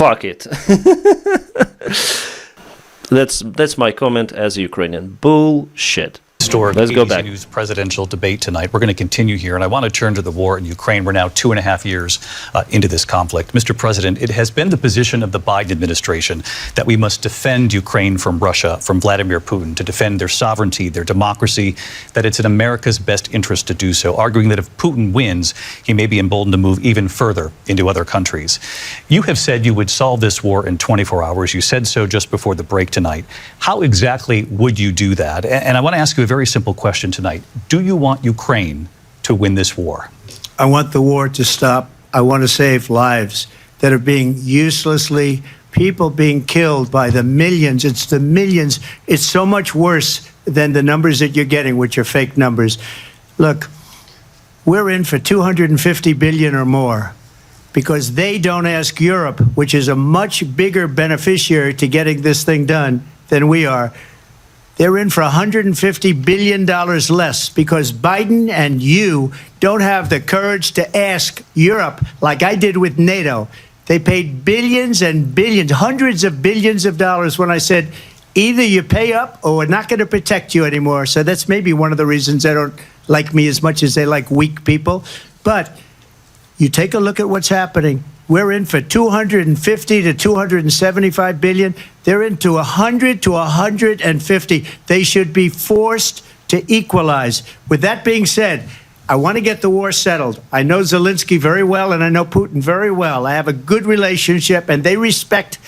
Fuck it. That's my comment as a Ukrainian. Bullshit. Historic Let's go ABC back. News presidential debate tonight. We're going to continue here, and I want to turn to the war in Ukraine. We're now 2.5 years into this conflict. Mr. President, it has been the position of the Biden administration that we must defend Ukraine from Russia, from Vladimir Putin, to defend their sovereignty, their democracy, that it's in America's best interest to do so, arguing that if Putin wins, he may be emboldened to move even further into other countries. You have said you would solve this war in 24 hours. You said so just before the break tonight. How exactly would you do that? And I want to ask you a very simple question tonight. Do you want Ukraine to win this war? I want the war to stop. I want to save lives that are being uselessly, people being killed by the millions. It's the millions. It's so much worse than the numbers that you're getting, which are fake numbers. Look, we're in for 250 billion or more because they don't ask Europe, which is a much bigger beneficiary to getting this thing done than we are. They're in for $150 billion less because Biden and you don't have the courage to ask Europe like I did with NATO. They paid billions and billions, hundreds of billions of dollars when I said, either you pay up or we're not going to protect you anymore. So that's maybe one of the reasons they don't like me as much as they like weak people. But you take a look at what's happening. We're in for 250 to 275 billion. They're into 100 to 150. They should be forced to equalize. With that being said, I want to get the war settled. I know Zelensky very well, and I know Putin very well. I have a good relationship, and they respect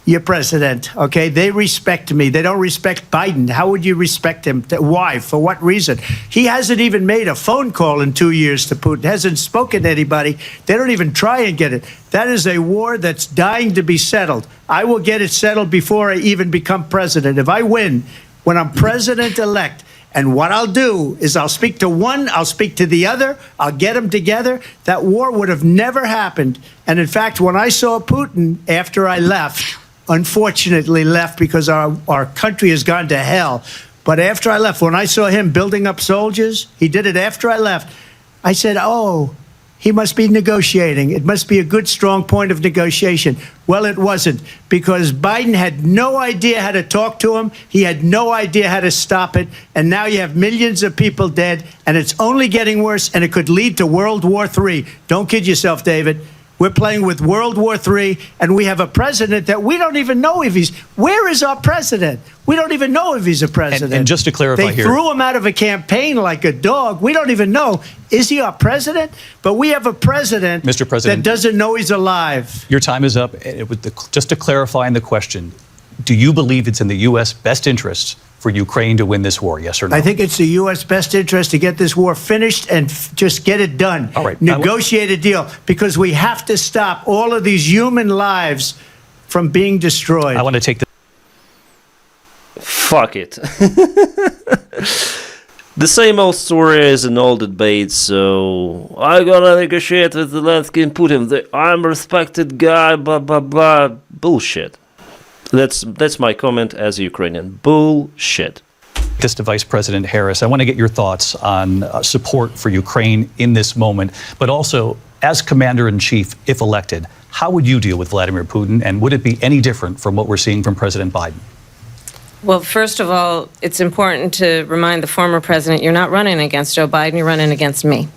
your president, okay? They respect me. They don't respect Biden. How would you respect him? Why? For what reason? He hasn't even made a phone call in 2 years to Putin, hasn't spoken to anybody. They don't even try and get it. That is a war that's dying to be settled. I will get it settled before I even become president. If I win, when I'm president-elect, and what I'll do is I'll speak to one, I'll speak to the other, I'll get them together. That war would have never happened. And in fact, when I saw Putin after I left, unfortunately left because our country has gone to hell. But after I left, when I saw him building up soldiers, he did it after I left. I said, oh, he must be negotiating. It must be a good, strong point of negotiation. Well, it wasn't, because Biden had no idea how to talk to him. He had no idea how to stop it. And now you have millions of people dead, and it's only getting worse, and it could lead to World War III. Don't kid yourself, David. We're playing with World War III, and we have a president that we don't even know if he's... Where is our president? We don't even know if he's a president. And just to clarify they threw him out of a campaign like a dog. We don't even know. Is he our president? But we have a president, Mr. President, that doesn't know he's alive. Your time is up. Just to clarify in the question, do you believe it's in the U.S. best interest for Ukraine to win this war, yes or no? I think it's the U.S. best interest to get this war finished and just get it done. All right. Negotiate a deal, because we have to stop all of these human lives from being destroyed. I want to take the... Fuck it. The same old story as in all debates, so I'm gonna negotiate with Zelensky and Putin. I'm a respected guy, blah, blah, blah. Bullshit. That's my comment as a Ukrainian. Bullshit. This to Vice President Harris. I want to get your thoughts on support for Ukraine in this moment, but also as Commander-in-Chief, if elected, how would you deal with Vladimir Putin, and would it be any different from what we're seeing from President Biden? Well, first of all, it's important to remind the former president you're not running against Joe Biden, you're running against me.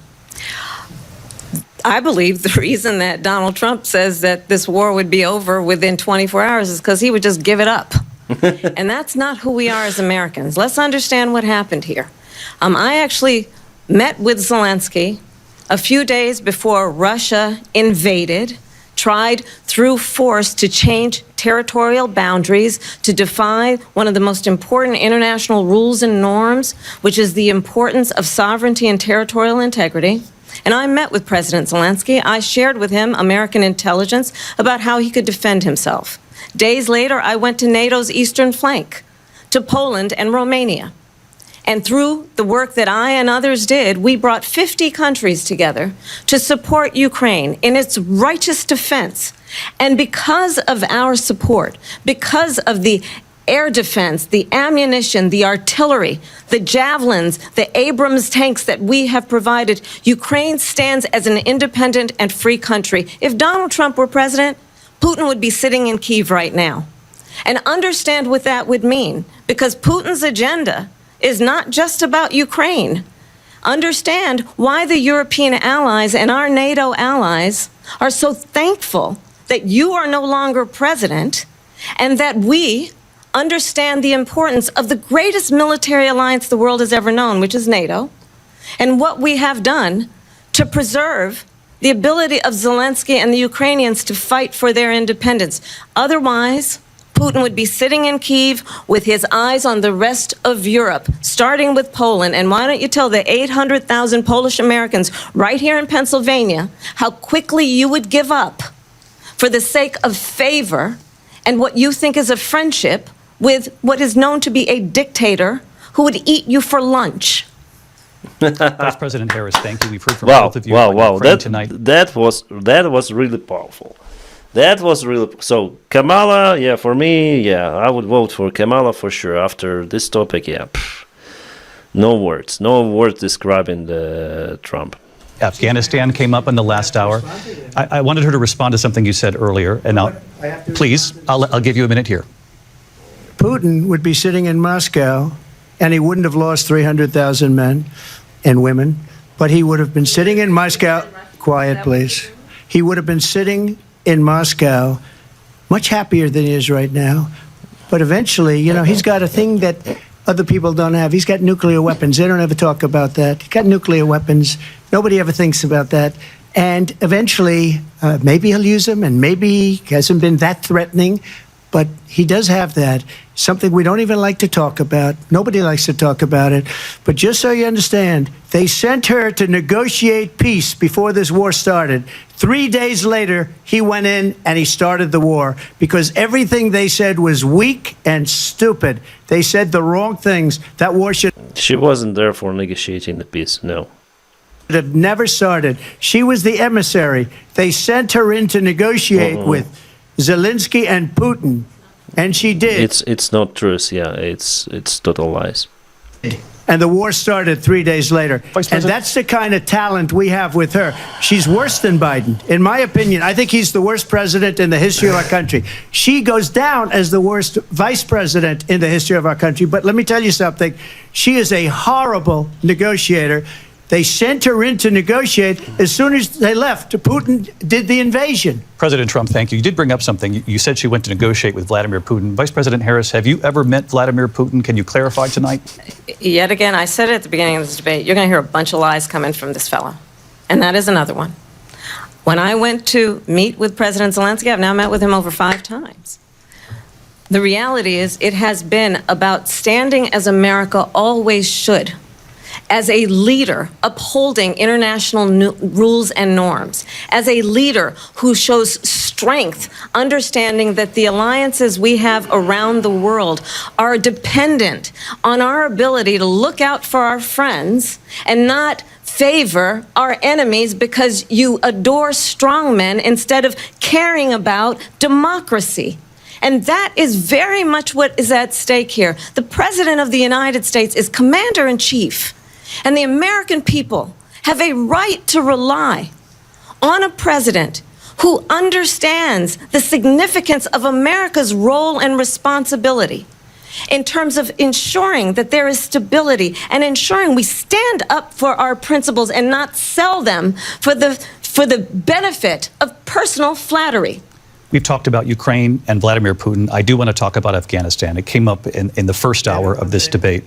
I believe the reason that Donald Trump says that this war would be over within 24 hours is because he would just give it up. And that's not who we are as Americans. Let's understand what happened here. I actually met with Zelensky a few days before Russia invaded, tried through force to change territorial boundaries, to defy one of the most important international rules and norms, which is the importance of sovereignty and territorial integrity. And I met with President Zelensky. I shared with him American intelligence about how he could defend himself. Days later, I went to NATO's eastern flank, to Poland and Romania. And through the work that I and others did, we brought 50 countries together to support Ukraine in its righteous defense. And because of our support, because of the air defense, the ammunition, the artillery, the javelins, the Abrams tanks that we have provided, Ukraine stands as an independent and free country. If Donald Trump were president, Putin would be sitting in Kyiv right now. And understand what that would mean, because Putin's agenda is not just about Ukraine. Understand why the European allies and our NATO allies are so thankful that you are no longer president, and that we understand the importance of the greatest military alliance the world has ever known, which is NATO, and what we have done to preserve the ability of Zelensky and the Ukrainians to fight for their independence. Otherwise, Putin would be sitting in Kyiv with his eyes on the rest of Europe, starting with Poland. And why don't you tell the 800,000 Polish Americans right here in Pennsylvania how quickly you would give up for the sake of favor and what you think is a friendship with what is known to be a dictator who would eat you for lunch. Vice President Harris, thank you. We've heard from Wow, both of you wow, on wow! Ukraine tonight. That was really powerful. That was really so. Kamala, yeah, for me, yeah, I would vote for Kamala for sure. After this topic, yeah, no words describing the Trump. Afghanistan came up in the last hour. I wanted her to respond to something you said earlier, and I'll give you a minute here. Putin would be sitting in Moscow, and he wouldn't have lost 300,000 men and women, but he would have been sitting in Moscow. Quiet, please. He would have been sitting in Moscow, much happier than he is right now. But eventually, you know, he's got a thing that other people don't have. He's got nuclear weapons. They don't ever talk about that. He's got nuclear weapons. Nobody ever thinks about that. And eventually, maybe he'll use them, and maybe he hasn't been that threatening. But he does have that, something we don't even like to talk about. Nobody likes to talk about it. But just so you understand, they sent her to negotiate peace before this war started. 3 days later, he went in and he started the war because everything they said was weak and stupid. They said the wrong things. That war should She wasn't there for negotiating the peace. No. have never started. She was the emissary. They sent her in to negotiate with Zelensky and Putin, and she did. It's not truth. Yeah, it's total lies. And the war started 3 days later. And that's the kind of talent we have with her. She's worse than Biden. In my opinion, I think he's the worst president in the history of our country. She goes down as the worst vice president in the history of our country. But let me tell you something. She is a horrible negotiator. They sent her in to negotiate. As soon as they left, Putin did the invasion. President Trump, thank you. You did bring up something. You said she went to negotiate with Vladimir Putin. Vice President Harris, have you ever met Vladimir Putin? Can you clarify tonight? Yet again, I said it at the beginning of this debate, you're going to hear a bunch of lies coming from this fellow. And that is another one. When I went to meet with President Zelensky, I've now met with him over 5 times. The reality is it has been about standing as America always should, as a leader upholding international rules and norms, as a leader who shows strength, understanding that the alliances we have around the world are dependent on our ability to look out for our friends and not favor our enemies because you adore strongmen instead of caring about democracy. And that is very much what is at stake here. The President of the United States is commander-in-chief. And the American people have a right to rely on a president who understands the significance of America's role and responsibility in terms of ensuring that there is stability and ensuring we stand up for our principles and not sell them for the benefit of personal flattery. We've talked about Ukraine and Vladimir Putin. I do want to talk about Afghanistan. It came up in the first hour of this debate.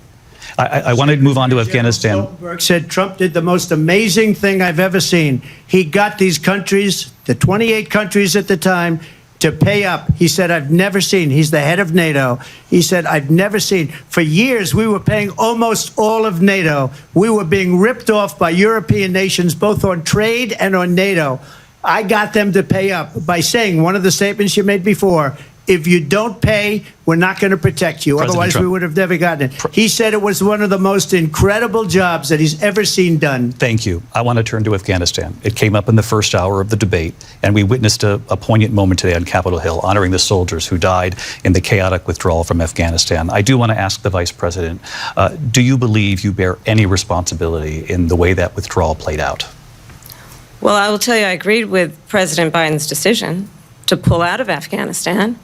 I want to move on to Afghanistan. Stoltenberg said Trump did the most amazing thing I've ever seen. He got these countries, the 28 countries at the time, to pay up. He said, I've never seen. He's the head of NATO. He said, I've never seen. For years, we were paying almost all of NATO. We were being ripped off by European nations, both on trade and on NATO. I got them to pay up by saying one of the statements you made before, if you don't pay, we're not going to protect you. President Otherwise, Trump. we would have never gotten it. He said it was one of the most incredible jobs that he's ever seen done. Thank you. I want to turn to Afghanistan. It came up in the first hour of the debate, and we witnessed a poignant moment today on Capitol Hill, honoring the soldiers who died in the chaotic withdrawal from Afghanistan. I do want to ask the Vice President, do you believe you bear any responsibility in the way that withdrawal played out? Well, I will tell you, I agreed with President Biden's decision. to pull out of Afghanistan.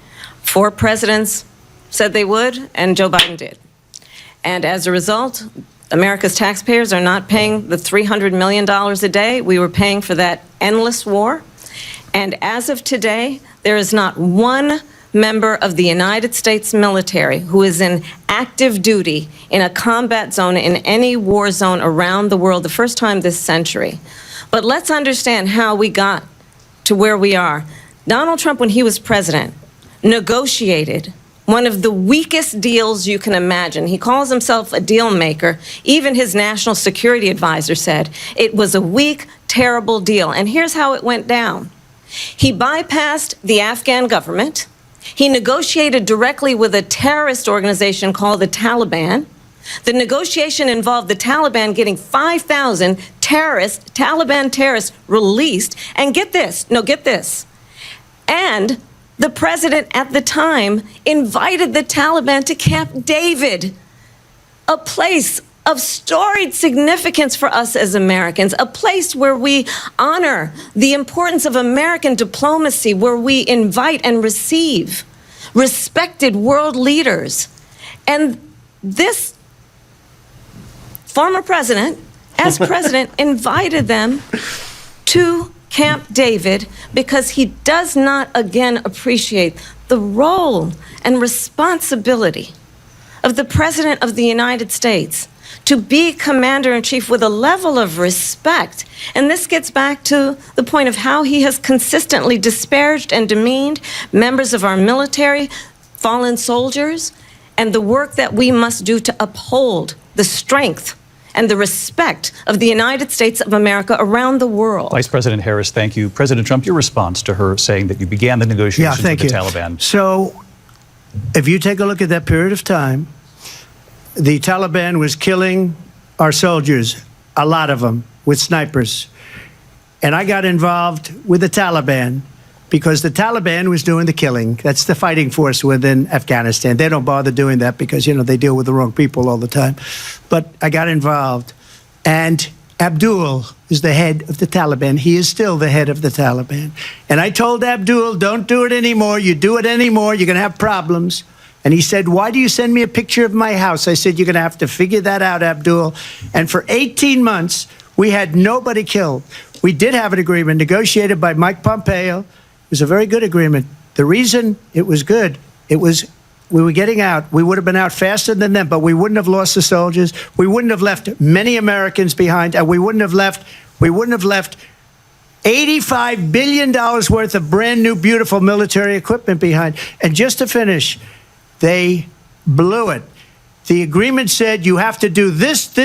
4 presidents said they would, and Joe Biden did. And as a result, America's taxpayers are not paying the $300 million a day we were paying for that endless war. And as of today, there is not one member of the United States military who is in active duty in a combat zone in any war zone around the world, the first time this century. But let's understand how we got to where we are. Donald Trump, when he was president, negotiated one of the weakest deals you can imagine. He calls himself a deal maker. Even his national security advisor said it was a weak, terrible deal. And here's how it went down. He bypassed the Afghan government. He negotiated directly with a terrorist organization called the Taliban. The negotiation involved the Taliban getting 5,000 Taliban terrorists released. And get this, and the president at the time invited the Taliban to Camp David, a place of storied significance for us as Americans, a place where we honor the importance of American diplomacy, where we invite and receive respected world leaders. And this former president, as president, invited them to Camp David because he does not, again, appreciate the role and responsibility of the President of the United States to be commander-in-chief with a level of respect. And this gets back to the point of how he has consistently disparaged and demeaned members of our military, fallen soldiers, and the work that we must do to uphold the strength and the respect of the United States of America around the world. Vice President Harris, thank you. President Trump, your response to her saying that you began the negotiations with the Taliban. So if you take a look at that period of time, the Taliban was killing our soldiers, a lot of them, with snipers. And I got involved with the Taliban because the Taliban was doing the killing. That's the fighting force within Afghanistan. They don't bother doing that because, you know, they deal with the wrong people all the time. But I got involved. And Abdul is the head of the Taliban. He is still the head of the Taliban. And I told Abdul, don't do it anymore. You do it anymore, you're going to have problems. And he said, why do you send me a picture of my house? I said, you're going to have to figure that out, Abdul. And for 18 months, we had nobody killed. We did have an agreement negotiated by Mike Pompeo. It was a very good agreement. The reason it was good, it was we were getting out. We would have been out faster than them, but we wouldn't have lost the soldiers. We wouldn't have left many Americans behind, and we wouldn't have left $85 billion worth of brand new, beautiful military equipment behind. And just to finish, they blew it. The agreement said you have to do this,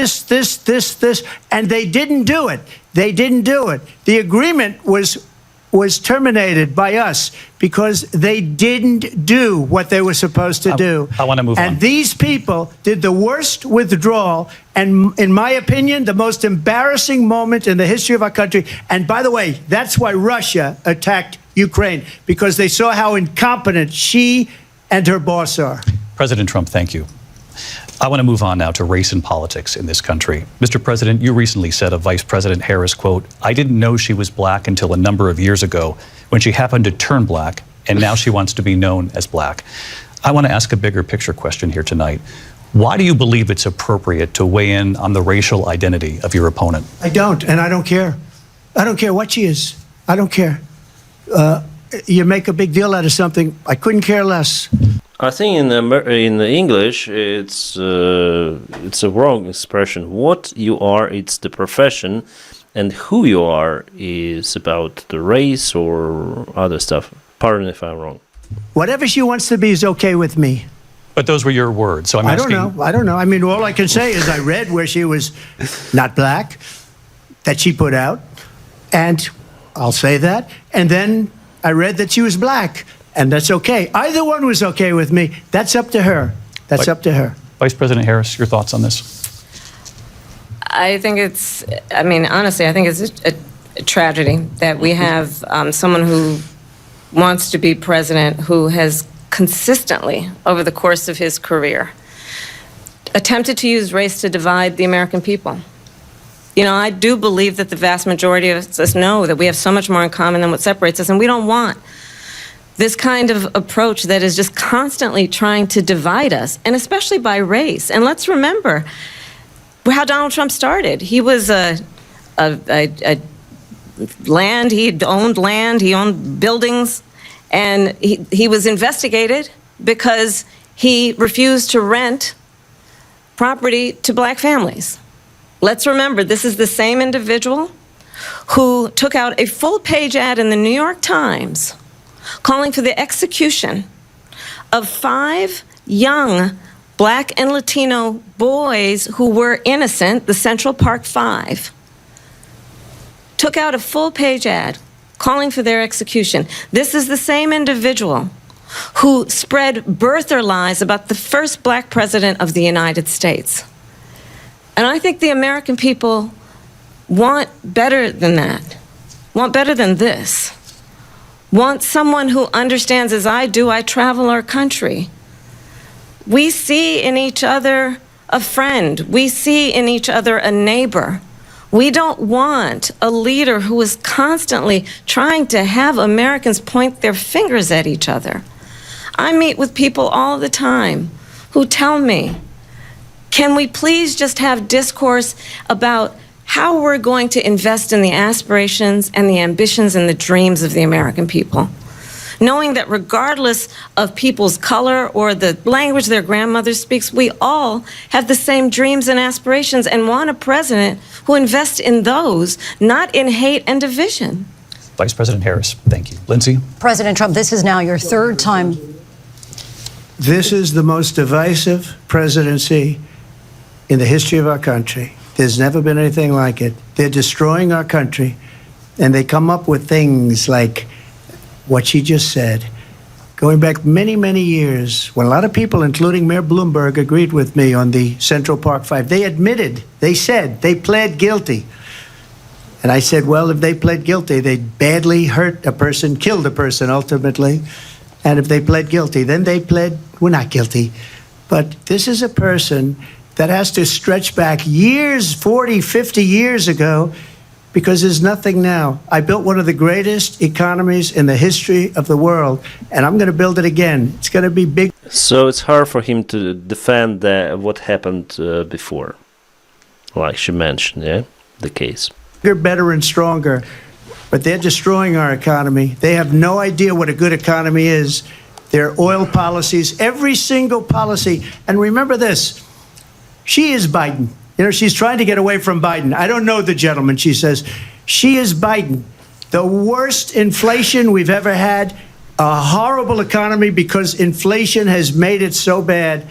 and they didn't do it. They didn't do it. The agreement was terminated by us because they didn't do what they were supposed to do. I want to move on. And these people did the worst withdrawal and, in my opinion, the most embarrassing moment in the history of our country. And by the way, that's why Russia attacked Ukraine, because they saw how incompetent she and her boss are. President Trump, thank you. I want to move on now to race and politics in this country. Mr. President, you recently said of Vice President Harris, quote, I didn't know she was black until a number of years ago when she happened to turn black, and now she wants to be known as black. I want to ask a bigger picture question here tonight. Why do you believe it's appropriate to weigh in on the racial identity of your opponent? I don't, and I don't care. I don't care what she is. I don't care. You make a big deal out of something. I couldn't care less. I think in the English it's a wrong expression. What you are, it's the profession, and who you are is about the race or other stuff. Pardon if I'm wrong. Whatever she wants to be is okay with me. But those were your words, so I'm asking. I don't know. I mean, all I can say is I read where she was not black, that she put out, and I'll say that. And then I read that she was black. And that's okay. Either one was okay with me. That's up to her. That's up to her. Vice President Harris, your thoughts on this? I think it's, I mean, honestly, I think it's a tragedy that we have someone who wants to be president who has consistently, over the course of his career, attempted to use race to divide the American people. You know, I do believe that the vast majority of us know that we have so much more in common than what separates us, and we don't want this kind of approach that is just constantly trying to divide us, and especially by race. And let's remember how Donald Trump started. He was land, he owned buildings, and he was investigated because he refused to rent property to black families. Let's remember, this is the same individual who took out a full-page ad in the New York Times calling for the execution of 5 young black and Latino boys who were innocent, the Central Park 5. Took out a full-page ad calling for their execution. This is the same individual who spread birther lies about the first black president of the United States. And I think the American people want better than that, want better than this, want someone who understands, as I do, I travel our country. We see in each other a friend. We see in each other a neighbor. We don't want a leader who is constantly trying to have Americans point their fingers at each other. I meet with people all the time who tell me, can we please just have discourse about how we're going to invest in the aspirations and the ambitions and the dreams of the American people? Knowing that regardless of people's color or the language their grandmother speaks, we all have the same dreams and aspirations and want a president who invests in those, not in hate and division. Vice President Harris, thank you. Lindsay? President Trump, this is now your 3rd time. This is the most divisive presidency in the history of our country. There's never been anything like it. They're destroying our country, and they come up with things like what she just said, going back many, many years, when a lot of people, including Mayor Bloomberg, agreed with me on the Central Park 5. They admitted, they said, they pled guilty. And I said, well, if they pled guilty, they badly hurt a person, killed a person ultimately. And if they pled guilty, then they pled, we're not guilty. But this is a person that has to stretch back years, 40, 50 years ago, because there's nothing now. I built one of the greatest economies in the history of the world, and I'm going to build it again. It's going to be big. So it's hard for him to defend what happened before, like she mentioned, yeah, the case. Bigger, better, and stronger. But they're destroying our economy. They have no idea what a good economy is. Their oil policies, every single policy. And remember this, she is Biden. You know, she's trying to get away from Biden. I don't know the gentleman, she says. She is Biden. The worst inflation we've ever had, a horrible economy because inflation has made it so bad,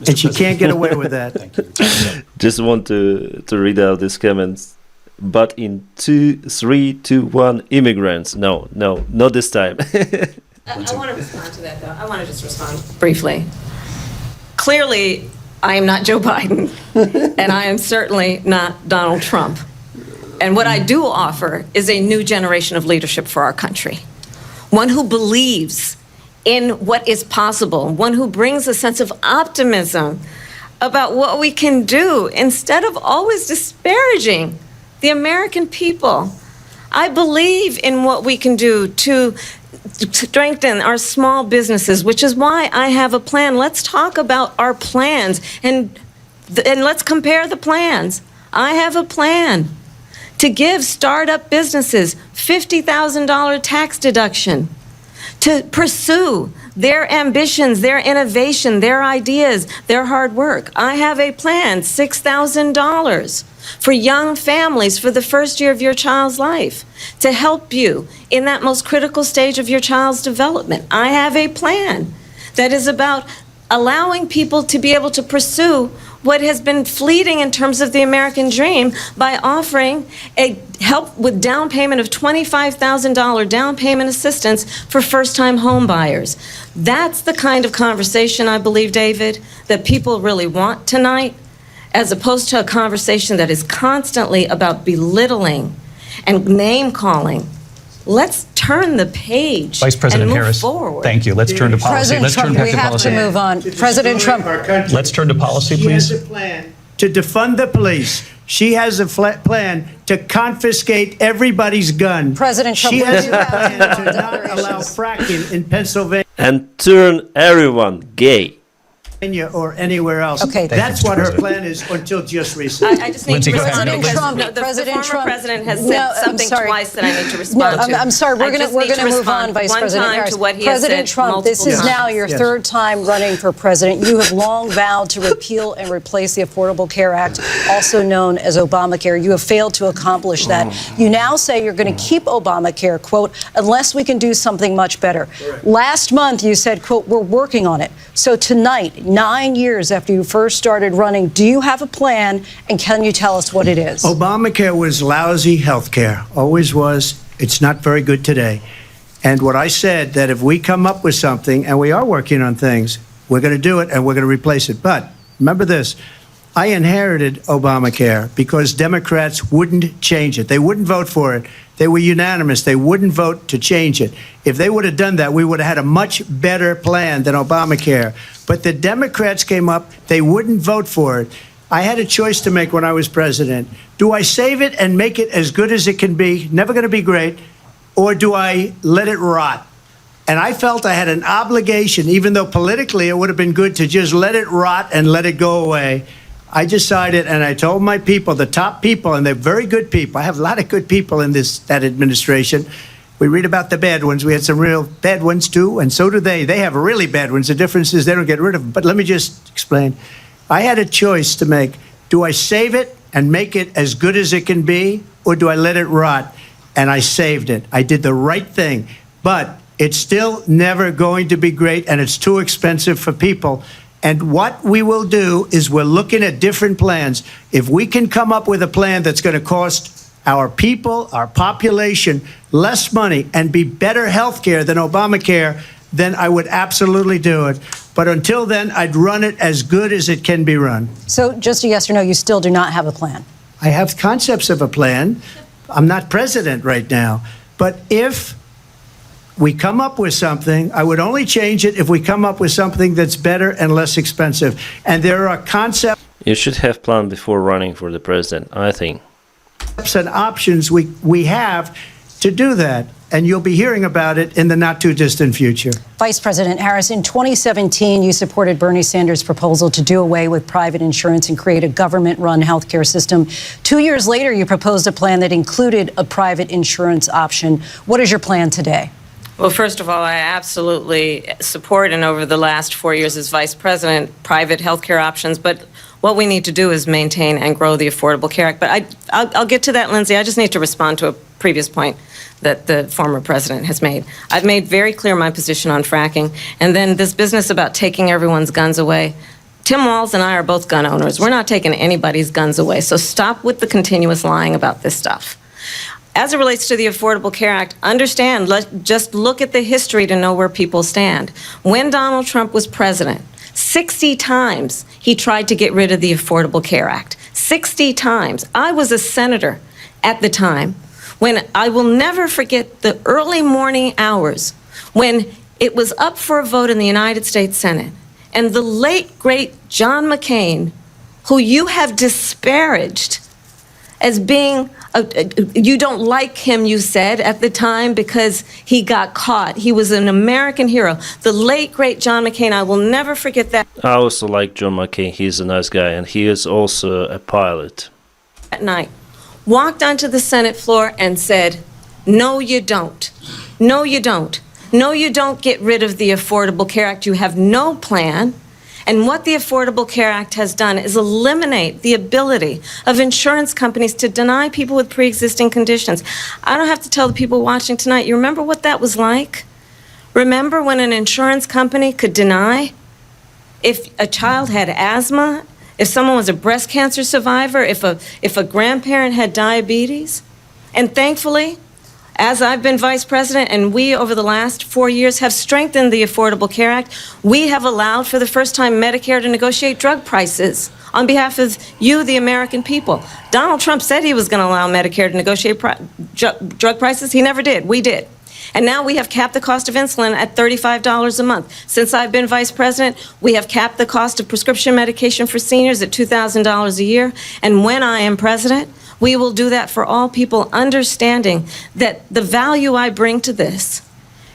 and she can't get away with that. Just want to read out these comments. But in 2, 3, 2, 1, immigrants. No, not this time. I want to respond to that, though. I want to just respond briefly. Clearly, I am not Joe Biden, and I am certainly not Donald Trump. And what I do offer is a new generation of leadership for our country. One who believes in what is possible, one who brings a sense of optimism about what we can do instead of always disparaging the American people. I believe in what we can do to strengthen our small businesses, which is why I have a plan. Let's talk about our plans and let's compare the plans. I have a plan to give startup businesses $50,000 tax deduction to pursue their ambitions, their innovation, their ideas, their hard work. I have a plan, $6,000 for young families for the first year of your child's life to help you in that most critical stage of your child's development. I have a plan that is about allowing people to be able to pursue what has been fleeting in terms of the American dream by offering a help with down payment of $25,000 down payment assistance for first-time home buyers. That's the kind of conversation, I believe, David, that people really want tonight, as opposed to a conversation that is constantly about belittling and name-calling. Let's turn the page Vice President and move Harris, forward. thank you. Let's turn to policy. President Let's turn Trump, back we to have policy. to move on. President Trump. Let's turn to policy, She has please. a plan to defund the police, She has a plan to confiscate everybody's gun. President Trump, she what has do a you have plan on to not allow declarations? fracking in Pennsylvania And turn everyone gay. or anywhere else. Okay. That's Thank you, what her Mr. plan is until just recently. I just need Lindsey, to go ahead. respond No, because Trump- no, the President former Trump- president has No, said I'm something sorry. twice that I need to respond No, to. I'm sorry. We're I just going need to move on, respond Vice one President time Harris. to what he President has said Trump, this is multiple now times. your Yes. third time running for president. You have long vowed to repeal and replace the Affordable Care Act, also known as Obamacare. You have failed to accomplish that. You now say you're going to keep Obamacare, quote, unless we can do something much better. Last month, you said, quote, we're working on it. So tonight, 9 years after you first started running, do you have a plan, and can you tell us what it is? Obamacare was lousy health care, always was. It's not very good today. And what I said, that if we come up with something, and we are working on things, we're going to do it and we're going to replace it. But remember this, I inherited Obamacare because Democrats wouldn't change it. They wouldn't vote for it. They were unanimous. They wouldn't vote to change it. If they would have done that, we would have had a much better plan than Obamacare. But the Democrats came up. They wouldn't vote for it. I had a choice to make when I was president. Do I save it and make it as good as it can be, never going to be great, or do I let it rot? And I felt I had an obligation, even though politically it would have been good to just let it rot and let it go away. I decided, and I told my people, the top people, and they're very good people. I have a lot of good people in that administration. We read about the bad ones. We had some real bad ones, too, and so do they. They have really bad ones. The difference is they don't get rid of them. But let me just explain. I had a choice to make. Do I save it and make it as good as it can be, or do I let it rot? And I saved it. I did the right thing. But it's still never going to be great, and it's too expensive for people. And what we will do is we're looking at different plans. If we can come up with a plan that's going to cost our people, our population, less money and be better health care than Obamacare, then I would absolutely do it. But until then, I'd run it as good as it can be run. So just a yes or no, you still do not have a plan? I have concepts of a plan. I'm not president right now. But if we come up with something, I would only change it if we come up with something that's better and less expensive. And there are concepts You should have planned before running for the president, I think. and options we have to do that. And you'll be hearing about it in the not too distant future. Vice President Harris, in 2017, you supported Bernie Sanders' proposal to do away with private insurance and create a government-run healthcare system. 2 years later, you proposed a plan that included a private insurance option. What is your plan today? Well, first of all, I absolutely support, and over the last 4 years as vice president, private health care options. But what we need to do is maintain and grow the Affordable Care Act. But I'll get to that, Lindsay. I just need to respond to a previous point that the former president has made. I've made very clear my position on fracking. And then this business about taking everyone's guns away. Tim Walz and I are both gun owners. We're not taking anybody's guns away. So stop with the continuous lying about this stuff. As it relates to the Affordable Care Act, understand, just look at the history to know where people stand. When Donald Trump was president, 60 times he tried to get rid of the Affordable Care Act. 60 times. I was a senator at the time when I will never forget the early morning hours when it was up for a vote in the United States Senate. And the late, great John McCain, who you have disparaged as being, you don't like him, you said, at the time because he got caught. He was an American hero. The late, great John McCain, I will never forget that. I also like John McCain. He's a nice guy, and he is also a pilot. At night, walked onto the Senate floor and said, no, you don't. No, you don't. No, you don't get rid of the Affordable Care Act. You have no plan. And what the Affordable Care Act has done is eliminate the ability of insurance companies to deny people with pre-existing conditions. I don't have to tell the people watching tonight, you remember what that was like? Remember when an insurance company could deny if a child had asthma, if someone was a breast cancer survivor, if a grandparent had diabetes? And thankfully, as I've been vice president, and we over the last 4 years have strengthened the Affordable Care Act, we have allowed for the first time Medicare to negotiate drug prices on behalf of you, the American people. Donald Trump said he was going to allow Medicare to negotiate drug prices. He never did. We did. And now we have capped the cost of insulin at $35 a month. Since I've been vice president, we have capped the cost of prescription medication for seniors at $2,000 a year. And when I am president, we will do that for all people, understanding that the value I bring to this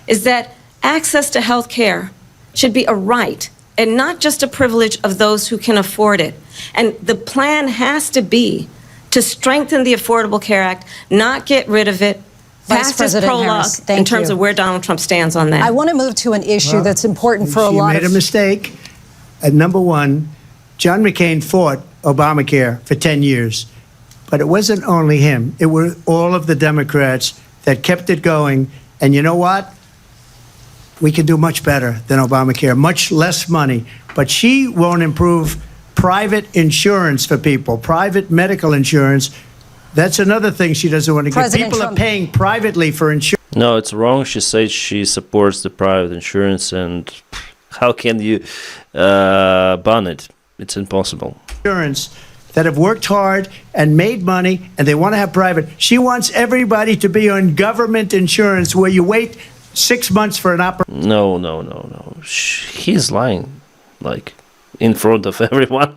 is that access to health care should be a right and not just a privilege of those who can afford it. And the plan has to be to strengthen the Affordable Care Act, not get rid of it. Vice Past is President prologue Harris, thank in terms you. of where Donald Trump stands on that. I want to move to an issue that's important for a She lot made of a mistake. Number one, John McCain fought Obamacare for 10 years. But it wasn't only him. It were all of the Democrats that kept it going. And you know what? We can do much better than Obamacare, much less money. But she won't improve private insurance for people, private medical insurance. That's another thing she doesn't want to get. President People Trump- are paying privately for insurance. No, it's wrong. She says she supports the private insurance, and how can you ban it? It's impossible. That have worked hard and made money, and they want to have private. She wants everybody to be on government insurance where you wait 6 months for an operation. No. He's lying, like, in front of everyone.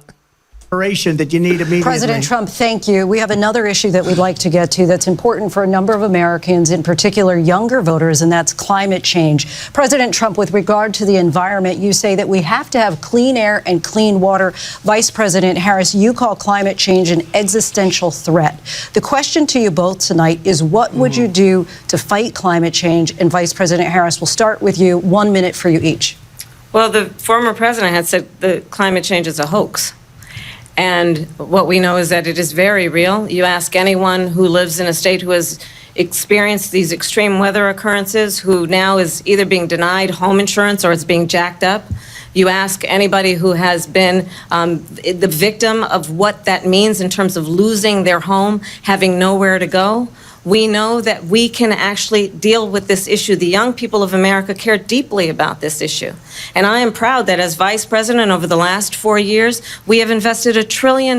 That you need immediately. President Trump, thank you. We have another issue that we'd like to get to that's important for a number of Americans, in particular younger voters, and that's climate change. President Trump, with regard to the environment, you say that we have to have clean air and clean water. Vice President Harris, you call climate change an existential threat. The question to you both tonight is, what would you do to fight climate change? And Vice President Harris, we'll start with you. 1 minute for you each. Well, the former president had said the climate change is a hoax. And what we know is that it is very real. You ask anyone who lives in a state who has experienced these extreme weather occurrences, who now is either being denied home insurance or it's being jacked up. You ask anybody who has been the victim of what that means in terms of losing their home, having nowhere to go. We know that we can actually deal with this issue. The young people of America care deeply about this issue. And I am proud that as vice president over the last 4 years, we have invested $1 trillion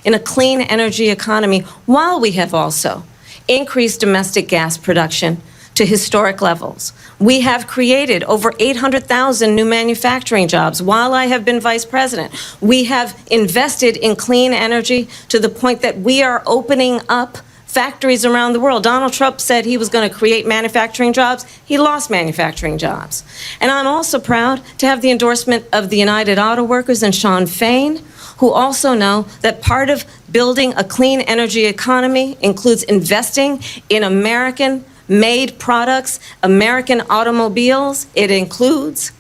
in a clean energy economy, while we have also increased domestic gas production to historic levels. We have created over 800,000 new manufacturing jobs while I have been vice president. We have invested in clean energy to the point that we are opening up factories around the world. Donald Trump said he was going to create manufacturing jobs. He lost manufacturing jobs. And I'm also proud to have the endorsement of the United Auto Workers and Sean Fain, who also know that part of building a clean energy economy includes investing in American-made products, American automobiles. It includes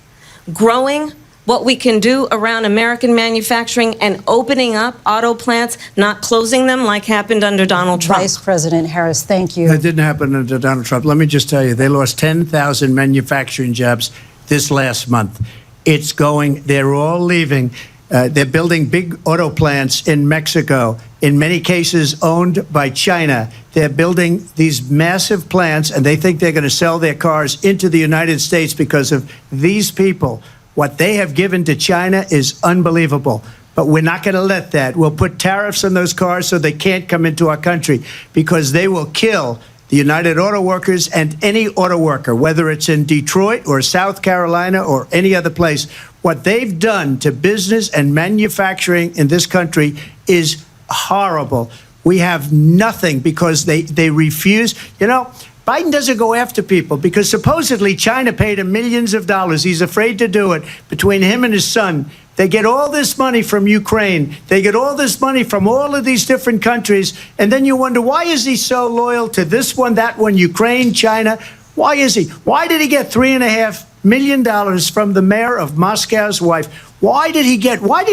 growing what we can do around American manufacturing and opening up auto plants, not closing them like happened under Donald Trump. Vice President Harris, thank you. That didn't happen under Donald Trump. Let me just tell you, they lost 10,000 manufacturing jobs this last month. It's going, they're all leaving. They're building big auto plants in Mexico, in many cases owned by China. They're building these massive plants, and they think they're going to sell their cars into the United States because of these people. What they have given to China is unbelievable. But we're not going to let that. We'll put tariffs on those cars so they can't come into our country, because they will kill the United Auto Workers and any auto worker, whether it's in Detroit or South Carolina or any other place. What they've done to business and manufacturing in this country is horrible. We have nothing because they refuse. You know, Biden doesn't go after people because supposedly China paid him millions of dollars. He's afraid to do it. Between him and his son, they get all this money from Ukraine. They get all this money from all of these different countries. And then you wonder, why is he so loyal to this one, that one, Ukraine, China? Why is he? Why did he get $3.5 million from the mayor of Moscow's wife? Why did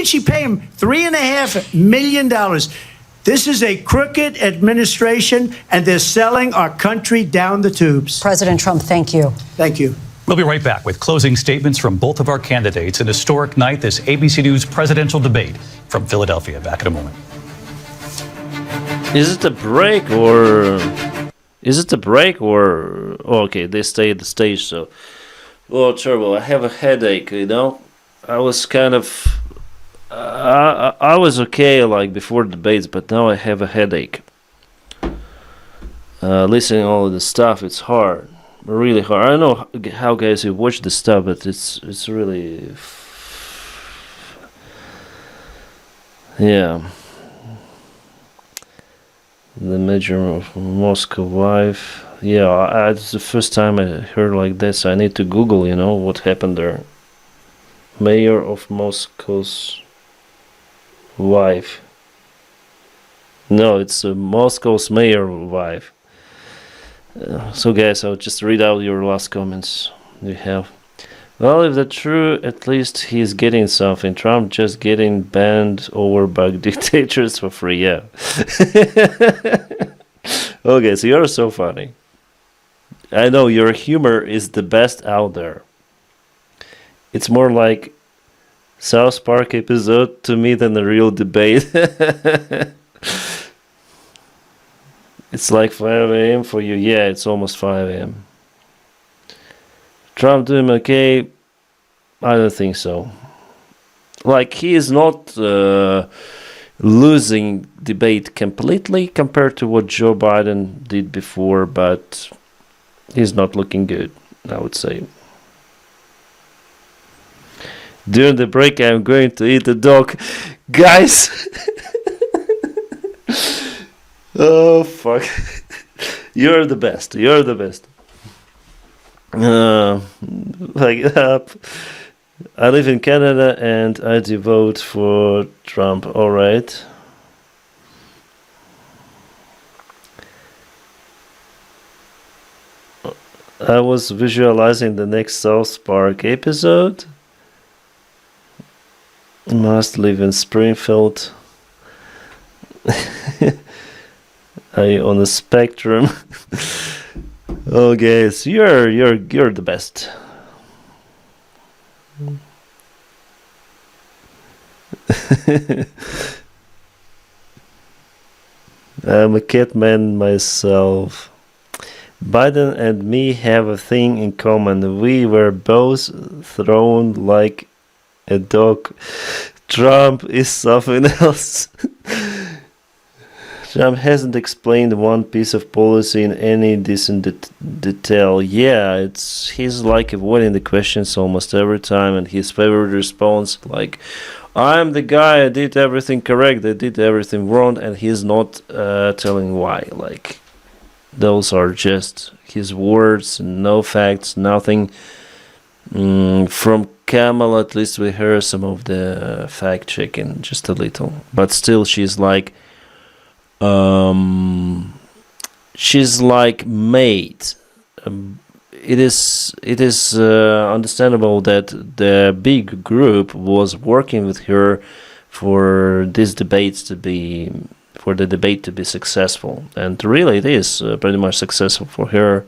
she pay him $3.5 million? This is a crooked administration, and they're selling our country down the tubes. President Trump, thank you. Thank you. We'll be right back with closing statements from both of our candidates. An historic night, this ABC News presidential debate from Philadelphia. Back in a moment. Is it a break or... Oh, okay, they stay at the stage, so... Oh, terrible. I have a headache, you know? I was kind of... I was okay, like, before debates, but now I have a headache. Listening to all of this stuff, it's hard. really hard. I don't know how guys you watch this stuff, but it's really, yeah. The mayor of Moscow wife. Yeah, it's the first time I heard like this. I need to Google, what happened there. Mayor of Moscow's wife. No, it's Moscow's mayor wife. So guys, I'll just read out your last comments you have. Well, if that's true, at least he's getting something. Trump just getting banned over by dictators for free, yeah. Okay, so you're so funny. I know your humor is the best out there. It's more like South Park episode to me than a real debate. It's like 5 a.m. for you. Yeah, it's almost 5 a.m. Trump doing okay? I don't think so. Like, he is not losing debate completely compared to what Joe Biden did before, but he's not looking good, I would say. During the break, I'm going to eat a dog. Guys! Oh, fuck. You're the best. You're the best. I live in Canada and I do vote for Trump. All right. I was visualizing the next South Park episode. Must live in Springfield. I on the spectrum. Oh, guys, you're the best. I'm a cat man myself. Biden and me have a thing in common. We were both thrown like a dog. Trump is something else. Trump hasn't explained one piece of policy in any decent detail. Yeah, he's like avoiding the questions almost every time, and his favorite response, like, I'm the guy, I did everything correct, I did everything wrong, and he's not telling why. Like, those are just his words, no facts, nothing. From Kamala, at least we heard some of the fact checking, just a little. But still, she's like made. It is understandable that the big group was working with her for the debate to be successful, and really it is pretty much successful for her,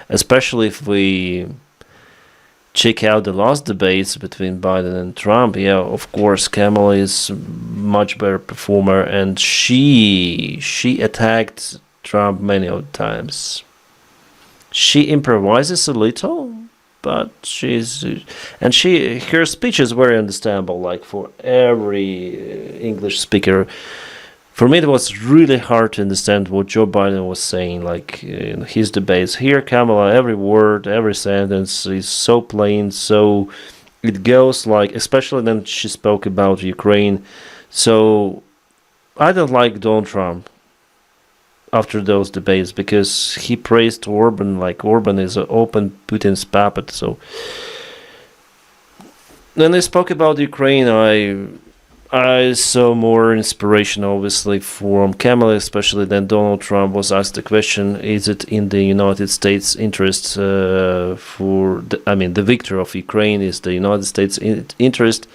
especially if we check out the last debates between Biden and Trump. Yeah, of course, Kamala is much better performer, and she attacked Trump many times. She improvises a little, but her speech is very understandable. Like for every English speaker, for me it was really hard to understand what Joe Biden was saying. Like in his debates, here Kamala, every word, every sentence is so plain, so it goes like, especially when she spoke about Ukraine. So I don't like Donald Trump after those debates, because he praised Orban, like Orban is an open Putin's puppet. So when they spoke about Ukraine, I saw more inspiration, obviously, from Kamala, especially then Donald Trump was asked the question, is it in the United States' interest the victory of Ukraine is the United States' interest?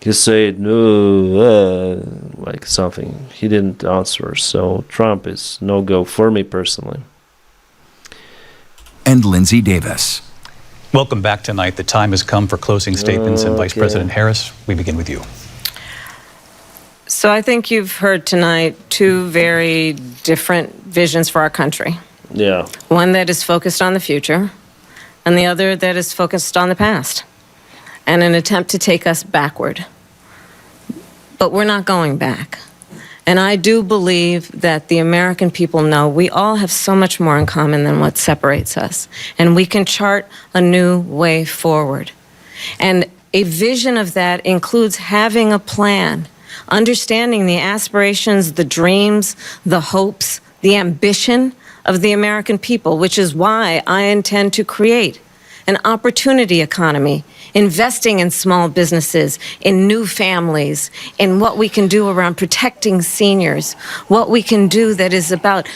He said no, like something. He didn't answer. So Trump is no-go for me personally. And Lindsay Davis. Welcome back tonight. The time has come for closing statements. And Vice President Harris, we begin with you. So I think you've heard tonight two very different visions for our country. Yeah. One that is focused on the future, and the other that is focused on the past, and an attempt to take us backward. But we're not going back. And I do believe that the American people know we all have so much more in common than what separates us. And we can chart a new way forward. And a vision of that includes having a plan, understanding the aspirations, the dreams, the hopes, the ambition of the American people, which is why I intend to create an opportunity economy, investing in small businesses, in new families, in what we can do around protecting seniors, what we can do that is about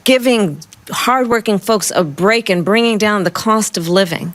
giving hardworking folks a break and bringing down the cost of living.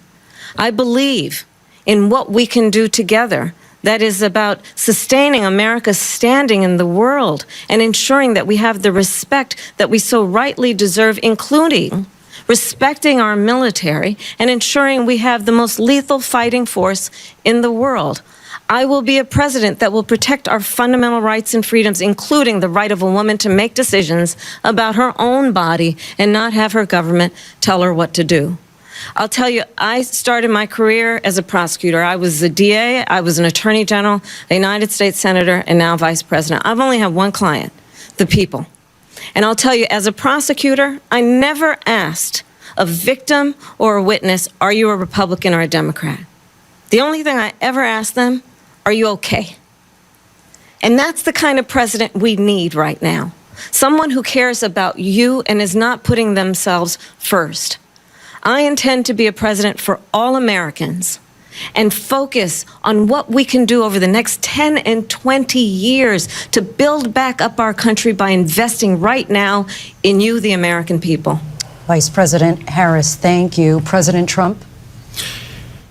I believe in what we can do together that is about sustaining America's standing in the world and ensuring that we have the respect that we so rightly deserve, including respecting our military and ensuring we have the most lethal fighting force in the world. I will be a president that will protect our fundamental rights and freedoms, including the right of a woman to make decisions about her own body and not have her government tell her what to do. I'll tell you, I started my career as a prosecutor. I was a DA, I was an attorney general, a United States senator, and now vice president. I've only had one client, the people. And I'll tell you, as a prosecutor, I never asked a victim or a witness, are you a Republican or a Democrat? The only thing I ever asked them, are you okay? And that's the kind of president we need right now. Someone who cares about you and is not putting themselves first. I intend to be a president for all Americans and focus on what we can do over the next 10 and 20 years to build back up our country by investing right now in you, the American people. Vice President Harris, thank you. President Trump?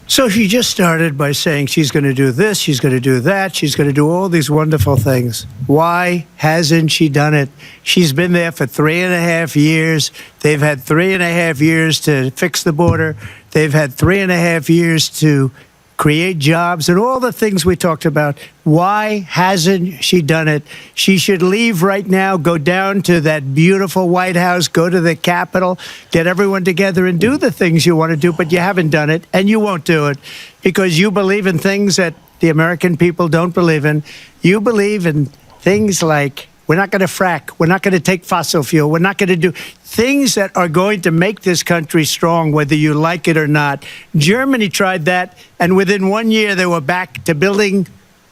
So she just started by saying she's going to do this, she's going to do that, she's going to do all these wonderful things. Why hasn't she done it? She's been there for 3.5 years. They've had 3.5 years to fix the border. They've had 3.5 years to create jobs and all the things we talked about. Why hasn't she done it? She should leave right now, go down to that beautiful White House, go to the Capitol, get everyone together and do the things you want to do, but you haven't done it and you won't do it because you believe in things that the American people don't believe in. You believe in things like we're not going to frack. We're not going to take fossil fuel. We're not going to do things that are going to make this country strong, whether you like it or not. Germany tried that, and within 1 year, they were back to building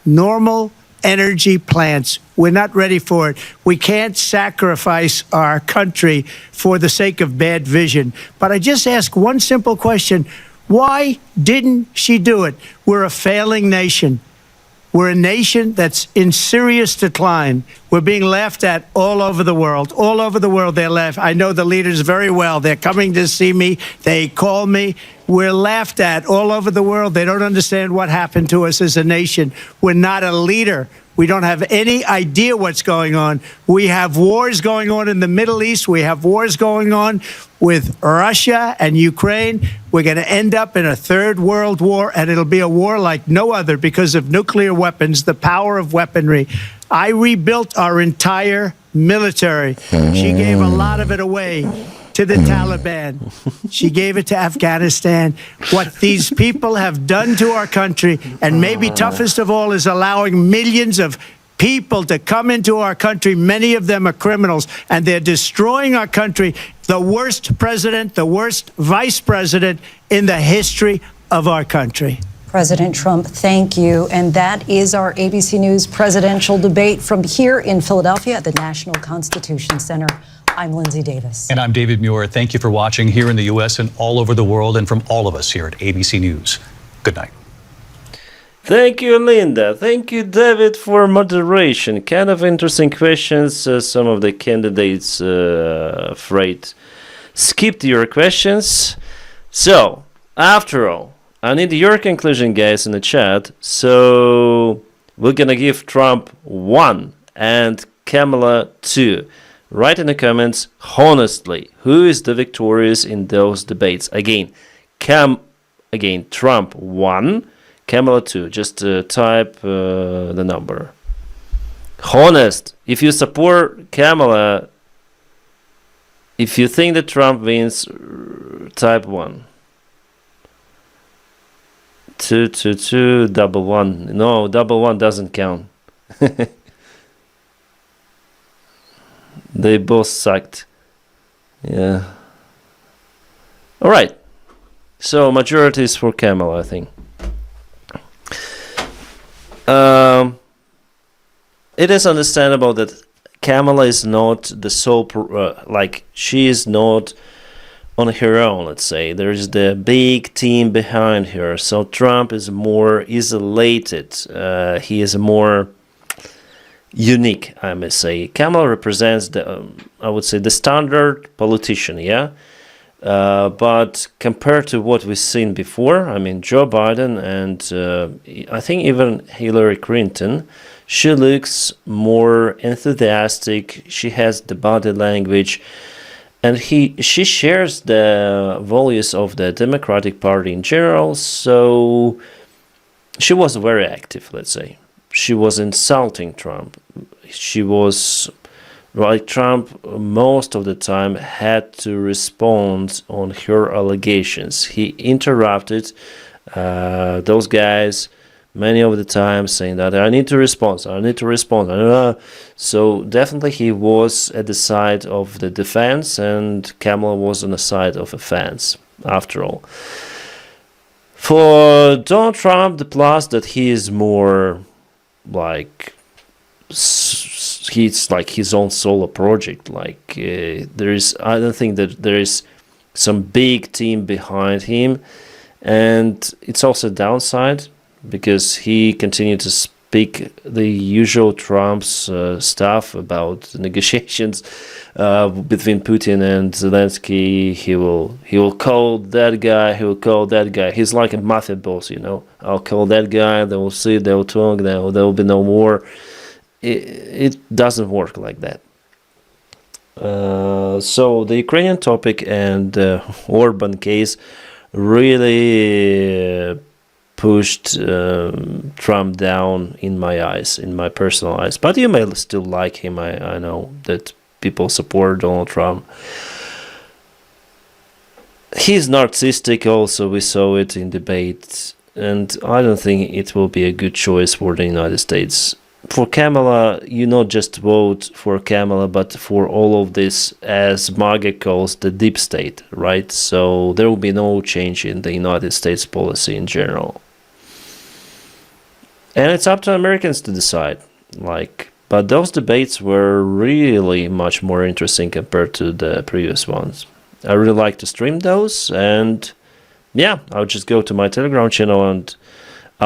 normal energy plants. We're not ready for it. We can't sacrifice our country for the sake of bad vision. But I just ask one simple question. Why didn't she do it? We're a failing nation. We're a nation that's in serious decline. We're being laughed at all over the world. All over the world, they're laughed. I know the leaders very well. They're coming to see me. They call me. We're laughed at all over the world. They don't understand what happened to us as a nation. We're not a leader. We don't have any idea what's going on. We have wars going on in the Middle East. We have wars going on with Russia and Ukraine. We're going to end up in a third world war, and it'll be a war like no other because of nuclear weapons, the power of weaponry. I rebuilt our entire military. She gave a lot of it away to the Taliban. She gave it to Afghanistan. What these people have done to our country, and maybe toughest of all, is allowing millions of people to come into our country. Many of them are criminals, and they're destroying our country. The worst president, the worst vice president in the history of our country. President Trump, thank you. And that is our ABC News presidential debate from here in Philadelphia at the National Constitution Center. I'm Lindsay Davis. And I'm David Muir. Thank you for watching here in the U.S. and all over the world, and from all of us here at ABC News. Good night. Thank you, Linda. Thank you, David, for moderation. Kind of interesting questions. Some of the candidates afraid skipped your questions. So, after all, I need your conclusion, guys, in the chat. So, we're gonna give Trump 1 and Kamala 2. Write in the comments, honestly, who is the victorious in those debates? Again, Trump 1, Kamala 2. Just type the number. Honest, if you support Kamala, if you think that Trump wins, type 1. 2, 2, 2, double 1. No, double 1 doesn't count. They both sucked. Yeah. All right. So majority is for Kamala, I think. It is understandable that Kamala is not the sole, she is not on her own, let's say. There is the big team behind her. So Trump is more isolated. He is more unique, I may say. Kamala represents I would say, the standard politician, yeah? But compared to what we've seen before, I mean, Joe Biden and I think even Hillary Clinton, she looks more enthusiastic. She has the body language, and she shares the values of the Democratic Party in general. So she was very active, let's say. She was insulting Trump. She was, like, Trump most of the time had to respond on her allegations. He interrupted those guys many of the time, saying that I need to respond. So definitely he was at the side of the defense, and Kamala was on the side of offense, after all. For Donald Trump, the plus that he is more he's like his own solo project. I don't think that there is some big team behind him, and it's also a downside because he continued to speak the usual Trump's stuff about negotiations between Putin and Zelensky. He will call that guy. He will call that guy. He's like a mafia boss, you know. I'll call that guy. They will see. They will talk. There will be no war. It doesn't work like that. So the Ukrainian topic and Orban case really pushed Trump down in my eyes, in my personal eyes. But you may still like him. I know that people support Donald Trump. He's narcissistic also. We saw it in debates. And I don't think it will be a good choice for the United States. For Kamala, you not just vote for Kamala, but for all of this, as MAGA calls, the deep state, right? So there will be no change in the United States policy in general. And it's up to Americans to decide. But those debates were really much more interesting compared to the previous ones. I really like to stream those, and yeah, I'll just go to my Telegram channel and